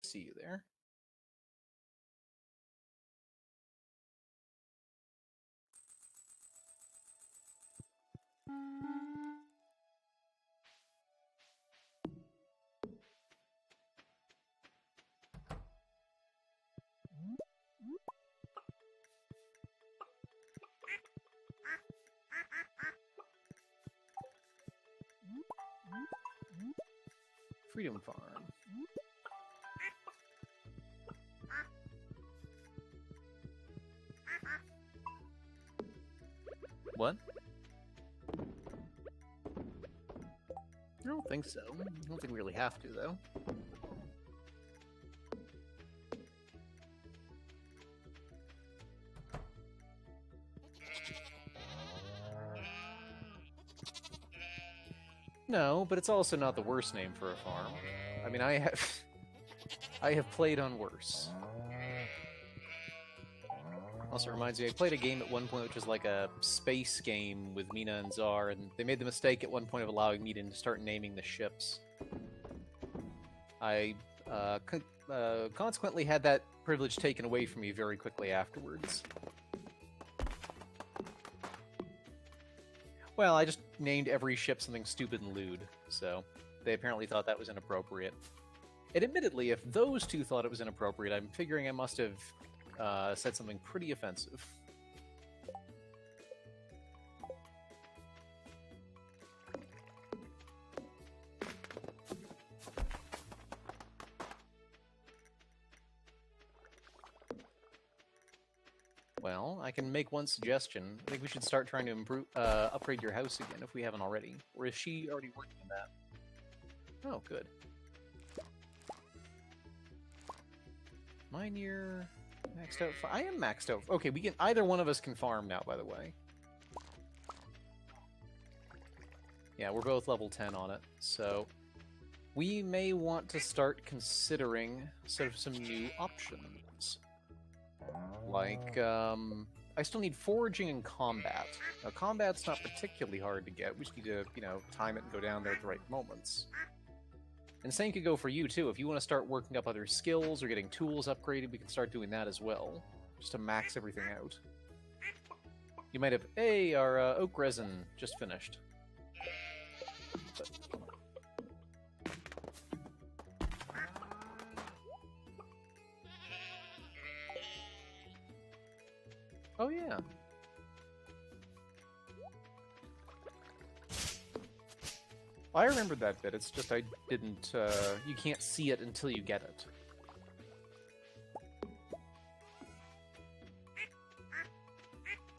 see you there. Freedom Farm. What? I don't think so. I don't think we really have to, though. No, but it's also not the worst name for a farm. I mean, I have played on worse. Also reminds me, I played a game at one point which was like a space game with Mina and Czar, and they made the mistake at one point of allowing me to start naming the ships. I consequently had that privilege taken away from me very quickly afterwards. Well, I just named every ship something stupid and lewd, so they apparently thought that was inappropriate. And admittedly, if those two thought it was inappropriate, I'm figuring I must have said something pretty offensive. Well, I can make one suggestion. I think we should start trying to improve, upgrade your house again if we haven't already. Or is she already working on that? Oh, good. Am I near maxed out? I am maxed out. Okay, we can. Either one of us can farm now, by the way. Yeah, we're both level 10 on it, so we may want to start considering sort of some new options. Like, I still need foraging and combat. Now, combat's not particularly hard to get. We just need to, you know, time it and go down there at the right moments. And same could go for you, too. If you want to start working up other skills or getting tools upgraded, we can start doing that as well. Just to max everything out. You might have... Hey, our oak resin just finished. But... Oh, yeah. I remembered that bit, it's just I didn't, you can't see it until you get it.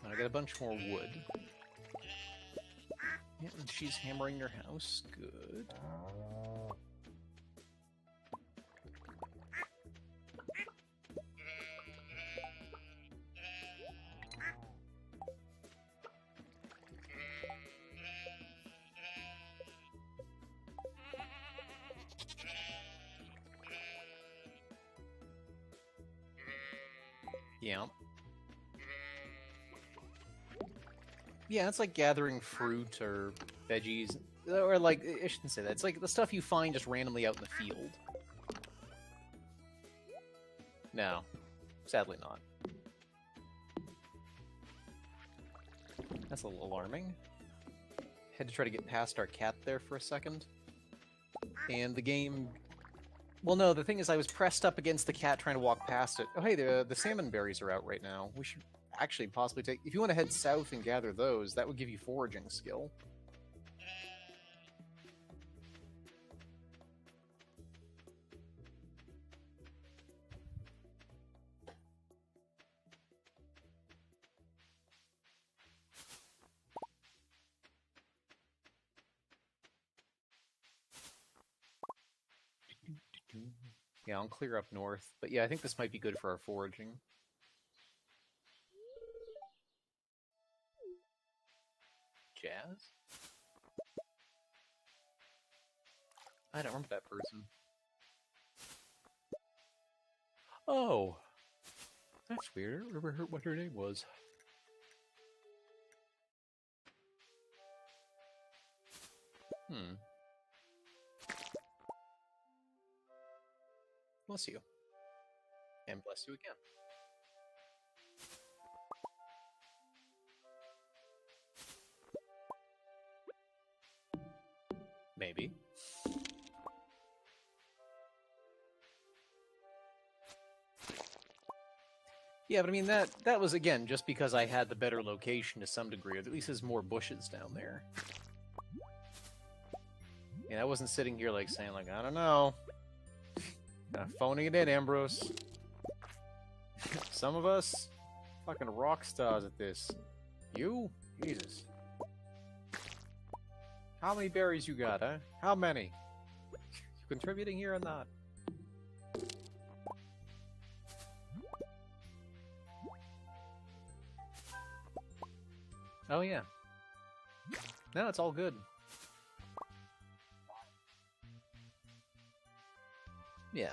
And I got a bunch more wood. Yeah, and she's hammering your house. Good. Yeah. Yeah, it's like gathering fruit or veggies, or like, I shouldn't say that. It's like the stuff you find just randomly out in the field. No, sadly not. That's a little alarming. Had to try to get past our cat there for a second. And the game... Well, no, the thing is I was pressed up against the cat trying to walk past it. Oh, hey, the salmon berries are out right now. We should actually possibly take... If you want to head south and gather those, that would give you foraging skill. Yeah, I'll clear up north. But yeah, I think this might be good for our foraging. Jazz? I don't remember that person. Oh! That's weird. I don't remember what her name was. bless you. And bless you again. Maybe. Yeah, but I mean, that was, again, just because I had the better location to some degree, or at least there's more bushes down there. And I wasn't sitting here, like, saying, like, I don't know. Phoning it in, Ambrose. Some of us, fucking rock stars at this. You? Jesus. How many berries you got, huh? How many? You contributing here or not? Oh, yeah. No, it's all good. Yeah.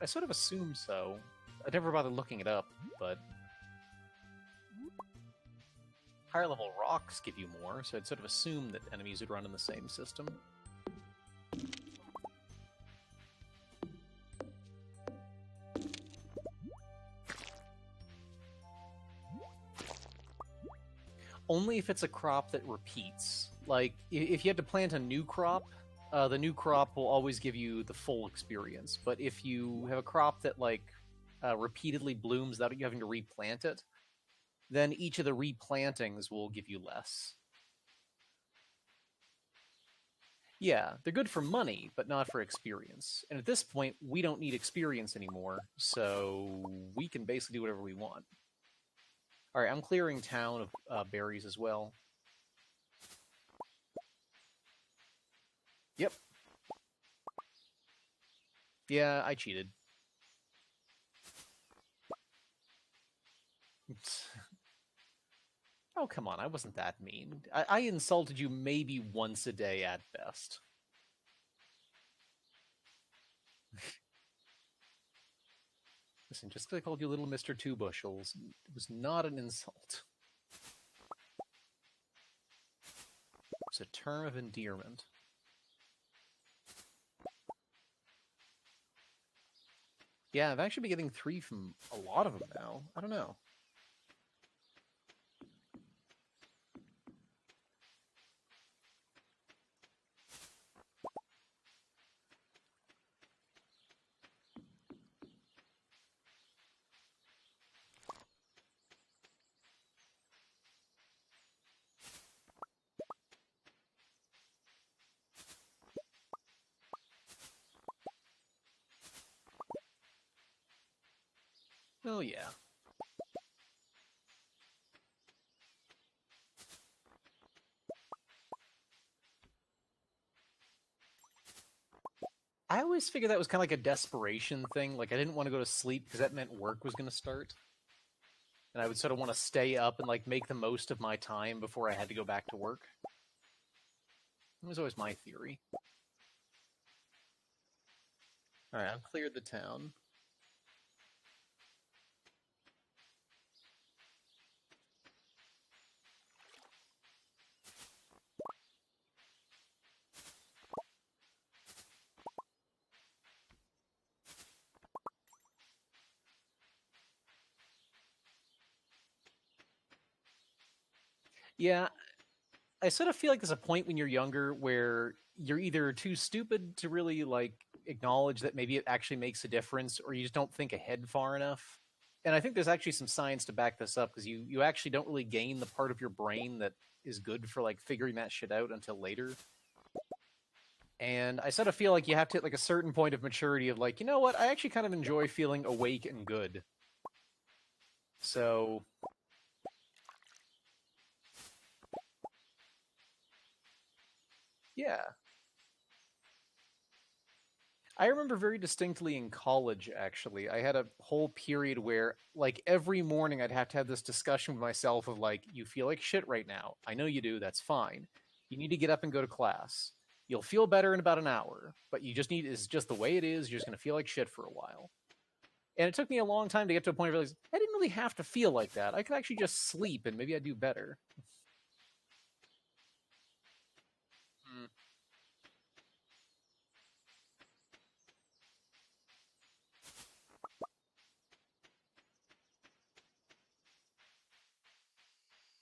I sort of assumed so. I never bothered looking it up, but higher level rocks give you more, so I'd sort of assume that enemies would run in the same system. Only if it's a crop that repeats. Like, if you had to plant a new crop, the new crop will always give you the full experience. But if you have a crop that, like, repeatedly blooms without you having to replant it, then each of the replantings will give you less. Yeah, they're good for money, but not for experience. And at this point, we don't need experience anymore, so we can basically do whatever we want. Alright, I'm clearing town of berries as well. Yep. Yeah, I cheated. Oh, come on, I wasn't that mean. I insulted you maybe once a day at best. Listen, just because I called you little Mr. Two Bushels, it was not an insult. It was a term of endearment. Yeah, I've actually been getting 3 from a lot of them now. I don't know. Oh, yeah. I always figured that was kind of like a desperation thing. Like, I didn't want to go to sleep because that meant work was going to start. And I would sort of want to stay up and, like, make the most of my time before I had to go back to work. It was always my theory. Alright, I've cleared the town. Yeah, I sort of feel like there's a point when you're younger where you're either too stupid to really, like, acknowledge that maybe it actually makes a difference, or you just don't think ahead far enough. And I think there's actually some science to back this up, because you actually don't really gain the part of your brain that is good for, like, figuring that shit out until later. And I sort of feel like you have to hit, like, a certain point of maturity of, like, you know what, I actually kind of enjoy feeling awake and good. So yeah. I remember very distinctly in college, actually. I had a whole period where, like, every morning I'd have to have this discussion with myself of, like, you feel like shit right now. I know you do, that's fine. You need to get up and go to class. You'll feel better in about an hour, but you just need it's just the way it is. You're just gonna feel like shit for a while. And it took me a long time to get to a point where I realized I didn't really have to feel like that. I could actually just sleep and maybe I'd do better. Mm.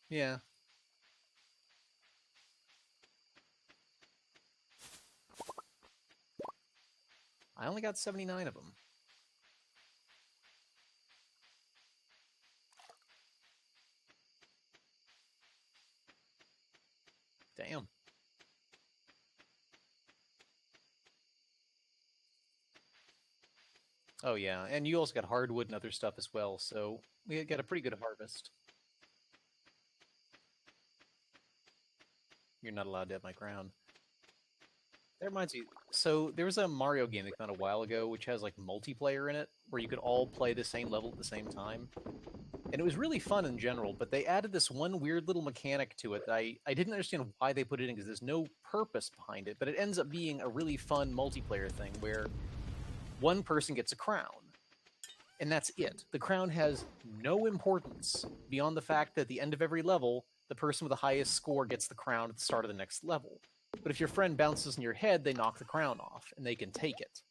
Yeah. I only got 79 of them. Damn. Oh yeah, and you also got hardwood and other stuff as well, so we got a pretty good harvest. You're not allowed to have my crown. That reminds me. So there was a Mario game that came out a while ago, which has like multiplayer in it, where you could all play the same level at the same time, and it was really fun in general. But they added this one weird little mechanic to it that I didn't understand why they put it in because there's no purpose behind it. But it ends up being a really fun multiplayer thing where one person gets a crown, and that's it. The crown has no importance beyond the fact that at the end of every level, the person with the highest score gets the crown at the start of the next level. But if your friend bounces in your head, they knock the crown off, and they can take it.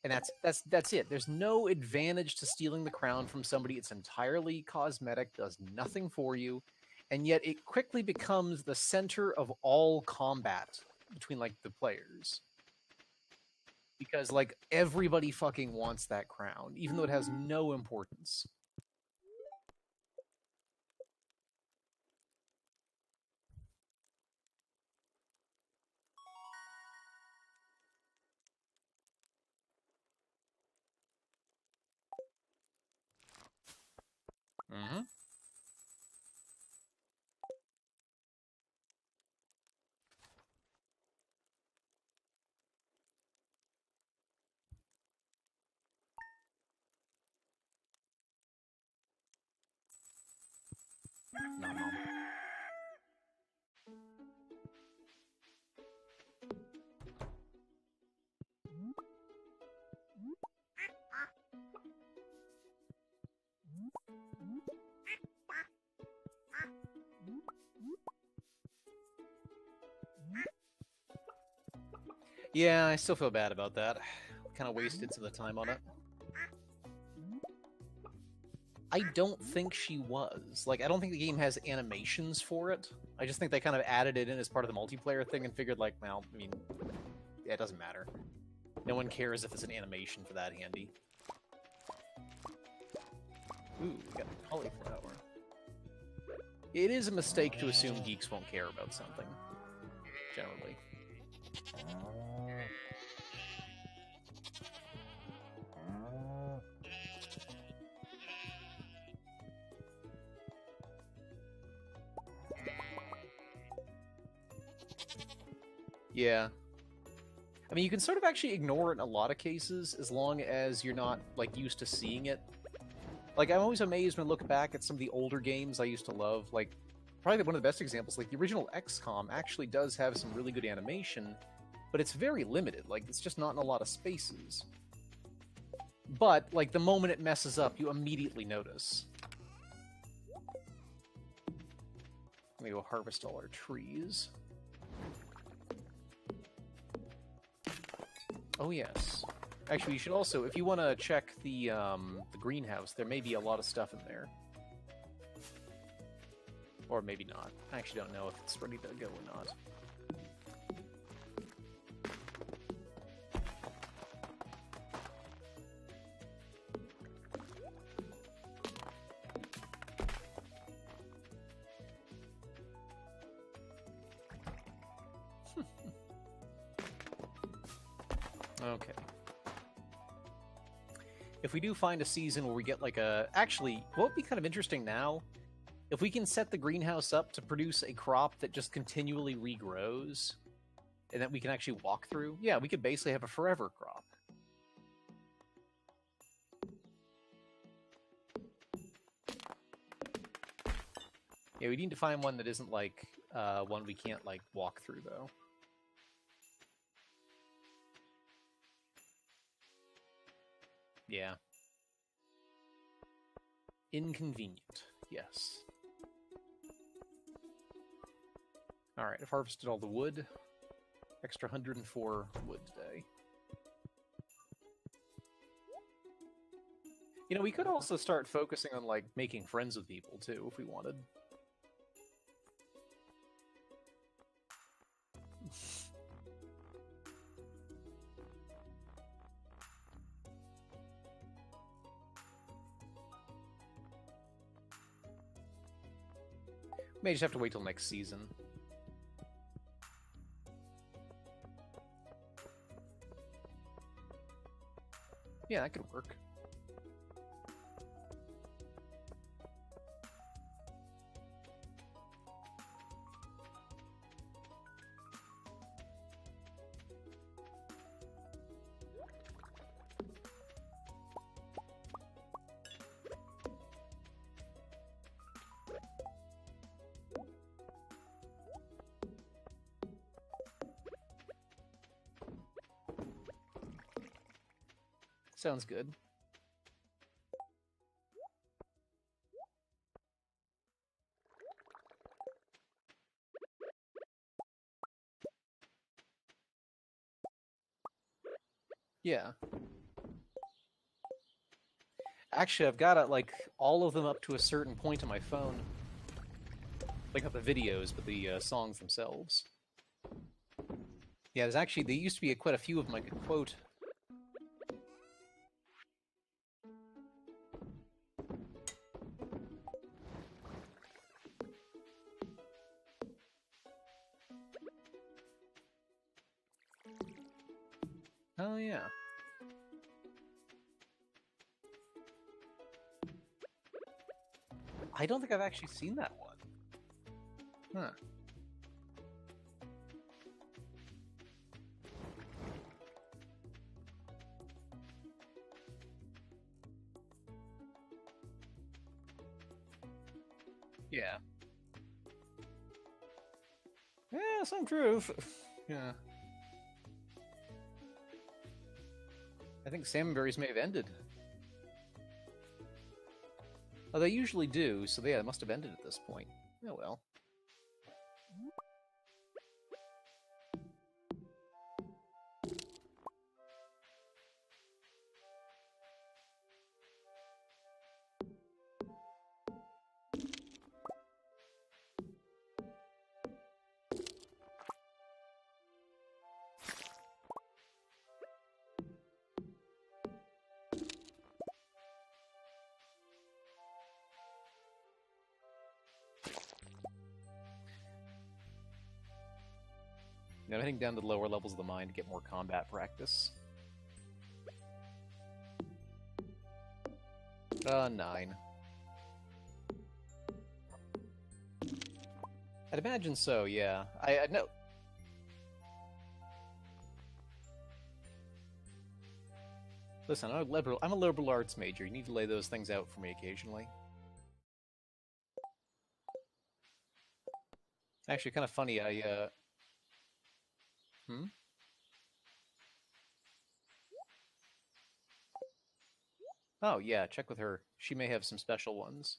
And that's it. There's no advantage to stealing the crown from somebody. It's entirely cosmetic, does nothing for you, and yet it quickly becomes the center of all combat between like the players because like everybody fucking wants that crown, even though it has no importance. Mm-hmm. Nom nom. Yeah, I still feel bad about that. Kind of wasted some of the time on it. I don't think she was. Like, I don't think the game has animations for it. I just think they kind of added it in as part of the multiplayer thing and figured, like, well, I mean, yeah, it doesn't matter. No one cares if it's an animation for that handy. Ooh, we got a cauliflower. It is a mistake to assume geeks won't care about something, generally. Yeah. I mean, you can sort of actually ignore it in a lot of cases as long as you're not, like, used to seeing it. Like, I'm always amazed when I look back at some of the older games I used to love. Like, probably one of the best examples, like, the original XCOM actually does have some really good animation, but it's very limited. Like, it's just not in a lot of spaces. But, like, the moment it messes up, you immediately notice. Let me go harvest all our trees. Oh, yes. Actually, you should also, if you want to check the greenhouse, there may be a lot of stuff in there. Or maybe not. I actually don't know if it's ready to go or not. Okay. If we do find a season where we get like a... Actually, what would be kind of interesting now, if we can set the greenhouse up to produce a crop that just continually regrows, and that we can actually walk through, yeah, we could basically have a forever crop. Yeah, we need to find one that isn't like one we can't, like, walk through, though. Yeah. Inconvenient, yes. Alright, I've harvested all the wood. Extra 104 wood today. You know, we could also start focusing on, like, making friends with people, too, if we wanted. May just have to wait till next season. Yeah, that could work. Sounds good. Yeah. Actually, I've got like all of them up to a certain point on my phone. Like not the videos, but the songs themselves. Yeah, there used to be quite a few of them I could quote. Oh, yeah. I don't think I've actually seen that one. Huh. Yeah. Yeah, some truth. Yeah. I think salmonberries may have ended. Oh, they usually do, so yeah, it must have ended at this point. Oh well. You know, heading down to the lower levels of the mine to get more combat practice. 9. I'd imagine so, yeah. I know. Listen, I'm a liberal arts major. You need to lay those things out for me occasionally. Actually, kind of funny, Hmm? Oh, yeah, check with her. She may have some special ones.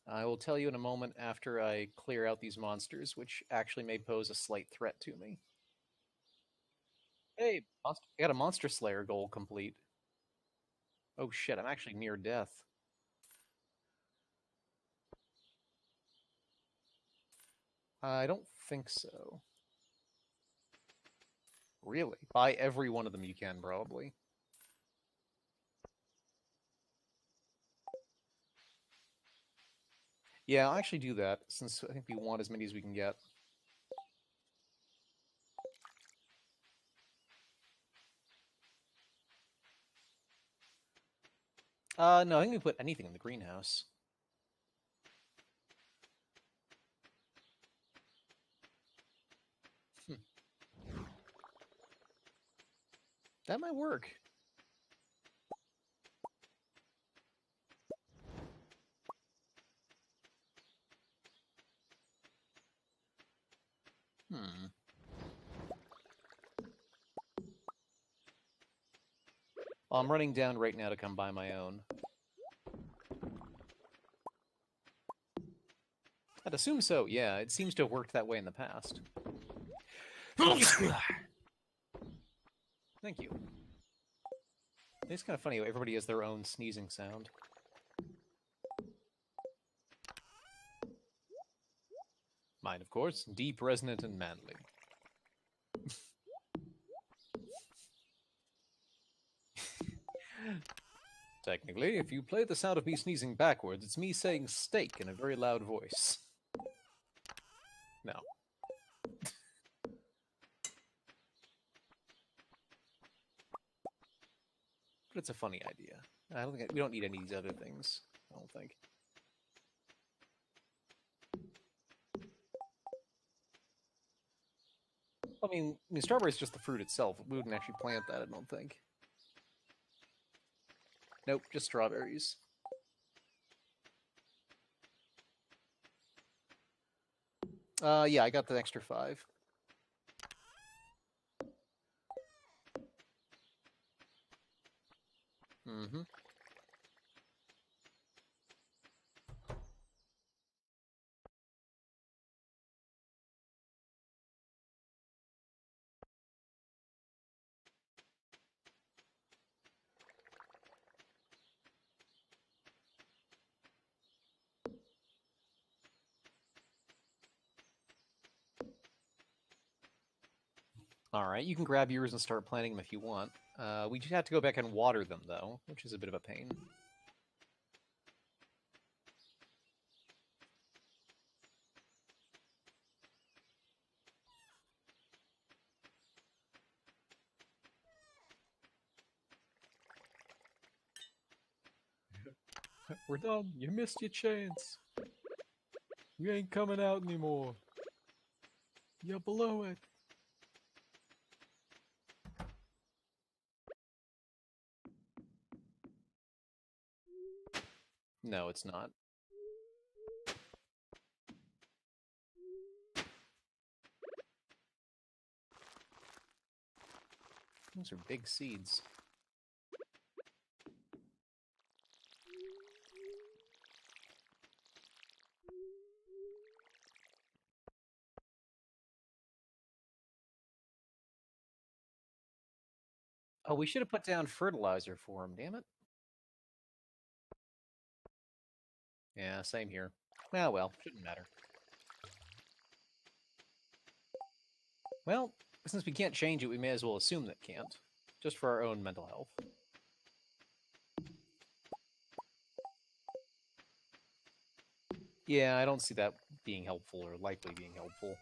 I will tell you in a moment after I clear out these monsters, which actually may pose a slight threat to me. Hey, I got a Monster Slayer goal complete. Oh shit, I'm actually near death. I don't think so. Really? Buy every one of them you can, probably. Yeah, I'll actually do that, since I think we want as many as we can get. No, I think we put anything in the greenhouse. That might work. Hmm. Well, I'm running down right now to come buy my own. I'd assume so, yeah. It seems to have worked that way in the past. Thank you. It's kind of funny, everybody has their own sneezing sound. Mine, of course, deep, resonant, and manly. Technically, if you play the sound of me sneezing backwards, it's me saying steak in a very loud voice. No. But it's a funny idea. I don't think we don't need any of these other things. I don't think. I mean, strawberry's just the fruit itself. We wouldn't actually plant that, I don't think. Nope, just strawberries. Yeah, I got the extra 5. Mm-hmm. All right, you can grab yours and start planting them if you want. We just have to go back and water them, though, which is a bit of a pain. We're done. You missed your chance. You ain't coming out anymore. You're below it. No, it's not. Those are big seeds. Oh, we should have put down fertilizer for them, damn it. Yeah, same here. Well, shouldn't matter. Well, since we can't change it, we may as well assume that can't. Just for our own mental health. Yeah, I don't see that being helpful or likely being helpful.